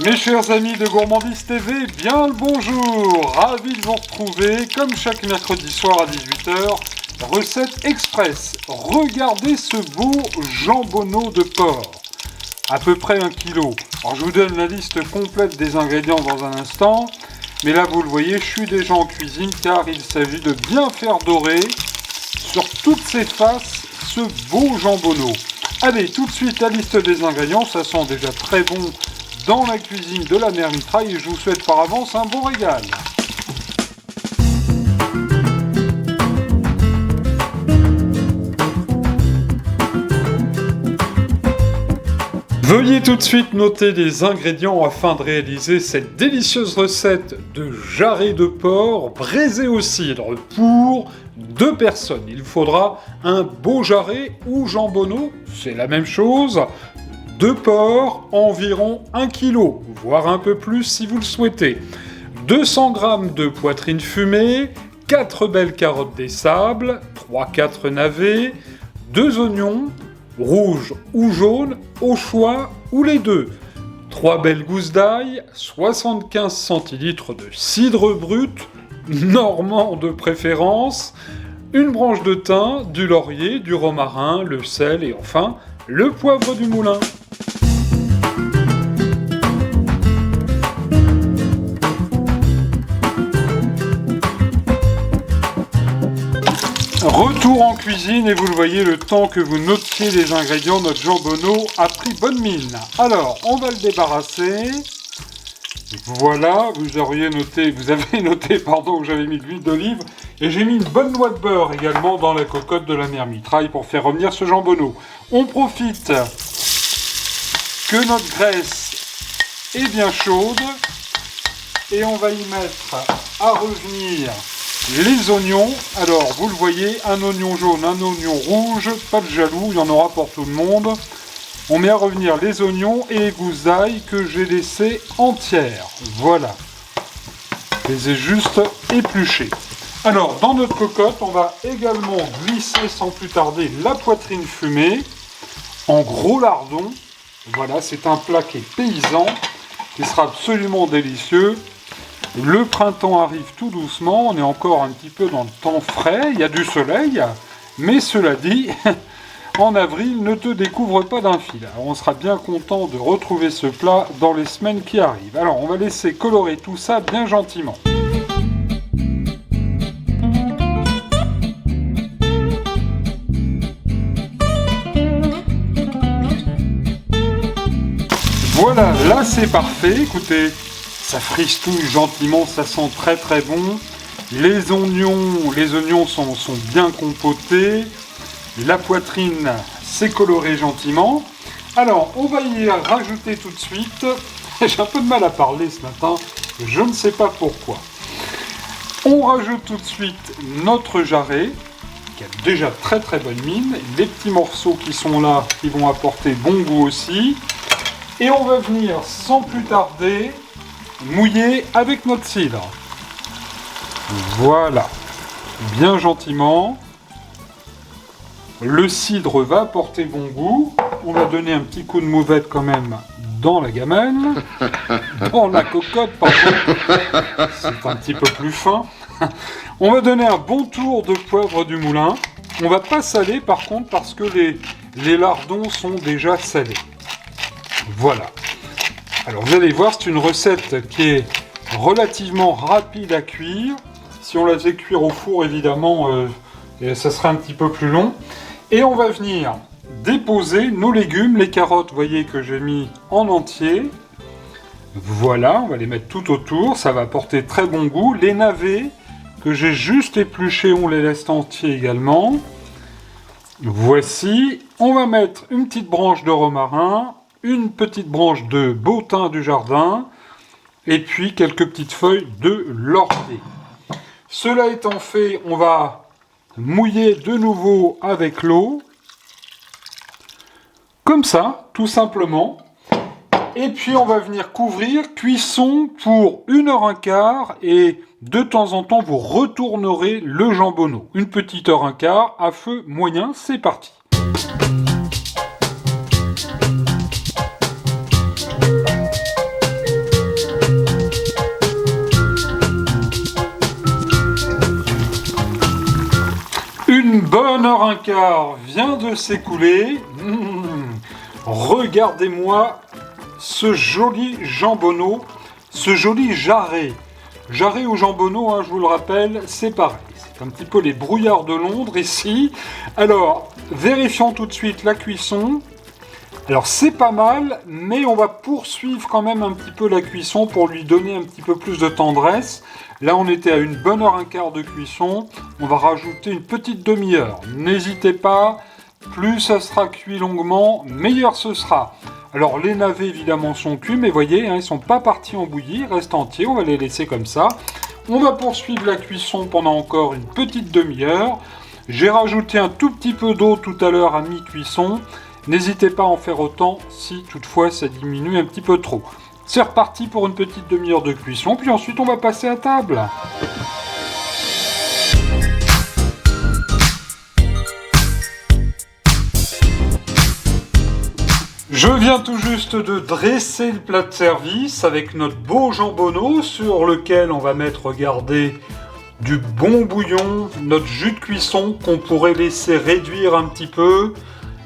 Mes chers amis de Gourmandise TV, bien le bonjour. Ravi de vous retrouver, comme chaque mercredi soir à 18h, recette express. Regardez ce beau jambonneau de porc, à peu près 1 kg. Alors je vous donne la liste complète des ingrédients dans un instant, mais là vous le voyez, je suis déjà en cuisine car il s'agit de bien faire dorer sur toutes ses faces ce beau jambonneau. Allez, tout de suite la liste des ingrédients, ça sent déjà très bon dans la cuisine de la mère Mitraille et je vous souhaite par avance un bon régal. Veuillez tout de suite noter les ingrédients afin de réaliser cette délicieuse recette de jarret de porc braisé au cidre pour 2 personnes. Il faudra un beau jarret ou jambonneau, c'est la même chose, de porc, environ 1 kg, voire un peu plus si vous le souhaitez. 200 g de poitrine fumée, 4 belles carottes des sables, 3-4 navets, 2 oignons, rouges ou jaunes, au choix, ou les deux. 3 belles gousses d'ail, 75 centilitres de cidre brut, normand de préférence, une branche de thym, du laurier, du romarin, le sel et enfin le poivre du moulin. Retour en cuisine et vous le voyez, le temps que vous notiez les ingrédients, notre jambonneau a pris bonne mine. Alors, on va le débarrasser. Voilà, vous avez noté que j'avais mis de l'huile d'olive et j'ai mis une bonne noix de beurre également dans la cocotte de la mère Mitraille pour faire revenir ce jambonneau. On profite que notre graisse est bien chaude et on va y mettre à revenir les oignons. Alors, vous le voyez, un oignon jaune, un oignon rouge, pas de jaloux, il y en aura pour tout le monde. On met à revenir les oignons et les gousses d'ail que j'ai laissées entières. Voilà. Je les ai juste épluchées. Alors, dans notre cocotte, on va également glisser sans plus tarder la poitrine fumée en gros lardons. Voilà, c'est un plat qui est paysan, qui sera absolument délicieux. Le printemps arrive tout doucement, on est encore un petit peu dans le temps frais, il y a du soleil, mais cela dit, en avril, ne te découvre pas d'un fil. Alors on sera bien content de retrouver ce plat dans les semaines qui arrivent. Alors on va laisser colorer tout ça bien gentiment. Voilà, là c'est parfait, écoutez. Ça fristouille gentiment, ça sent très très bon. Les oignons sont bien compotés. La poitrine s'est colorée gentiment. Alors, on va y rajouter tout de suite. J'ai un peu de mal à parler ce matin, je ne sais pas pourquoi. On rajoute tout de suite notre jarret, qui a déjà très très bonne mine. Les petits morceaux qui sont là, qui vont apporter bon goût aussi. Et on va venir sans plus tarder mouiller avec notre cidre. Voilà, bien gentiment. Le cidre va apporter bon goût. On va donner un petit coup de mouvette quand même dans la gamelle, dans la cocotte, pardon. C'est un petit peu plus fin. On va donner un bon tour de poivre du moulin. On va pas saler par contre parce que les lardons sont déjà salés. Voilà. Alors vous allez voir, c'est une recette qui est relativement rapide à cuire. Si on la faisait cuire au four, évidemment, ça serait un petit peu plus long. Et on va venir déposer nos légumes, les carottes, vous voyez que j'ai mis en entier. Voilà, on va les mettre tout autour, ça va apporter très bon goût. Les navets que j'ai juste épluchés, on les laisse entiers également. Voici, on va mettre une petite branche de romarin, une petite branche de beau thym du jardin, et puis quelques petites feuilles de laurier. Cela étant fait, on va mouiller de nouveau avec l'eau, comme ça, tout simplement. Et puis on va venir couvrir, cuisson pour 1h15, et de temps en temps vous retournerez le jambonneau. Une petite heure un quart, à feu moyen, c'est parti. 1h15 vient de s'écouler. Regardez-moi ce joli jambonneau, ce joli jarret. Jarret ou jambonneau, hein, je vous le rappelle, c'est pareil. C'est un petit peu les brouillards de Londres ici. Alors, vérifions tout de suite la cuisson. Alors c'est pas mal, mais on va poursuivre quand même un petit peu la cuisson pour lui donner un petit peu plus de tendresse. Là on était à 1h15 de cuisson, on va rajouter une petite demi-heure. N'hésitez pas, plus ça sera cuit longuement, meilleur ce sera. Alors les navets évidemment sont cuits, mais voyez, hein, ils sont pas partis en bouillie, ils restent entiers, on va les laisser comme ça. On va poursuivre la cuisson pendant encore une petite demi-heure. J'ai rajouté un tout petit peu d'eau tout à l'heure à mi-cuisson. N'hésitez pas à en faire autant si toutefois ça diminue un petit peu trop. C'est reparti pour une petite demi-heure de cuisson, puis ensuite on va passer à table. Je viens tout juste de dresser le plat de service avec notre beau jambonneau sur lequel on va mettre, regardez, du bon bouillon, notre jus de cuisson qu'on pourrait laisser réduire un petit peu.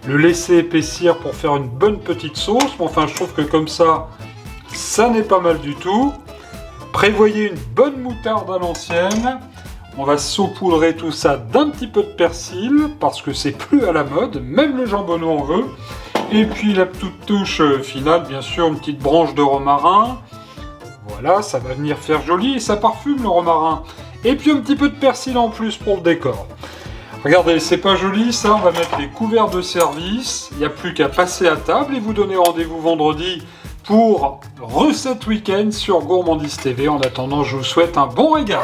Le laisser épaissir pour faire une bonne petite sauce. Mais enfin, je trouve que comme ça, ça n'est pas mal du tout. Prévoyez une bonne moutarde à l'ancienne. On va saupoudrer tout ça d'un petit peu de persil, parce que c'est plus à la mode, même le jambonneau en veut. Et puis la toute touche finale, bien sûr, une petite branche de romarin. Voilà, ça va venir faire joli et ça parfume le romarin. Et puis un petit peu de persil en plus pour le décor. Regardez, c'est pas joli ça, on va mettre les couverts de service, il n'y a plus qu'à passer à table et vous donner rendez-vous vendredi pour recette week-end sur Gourmandise TV. En attendant, je vous souhaite un bon régal.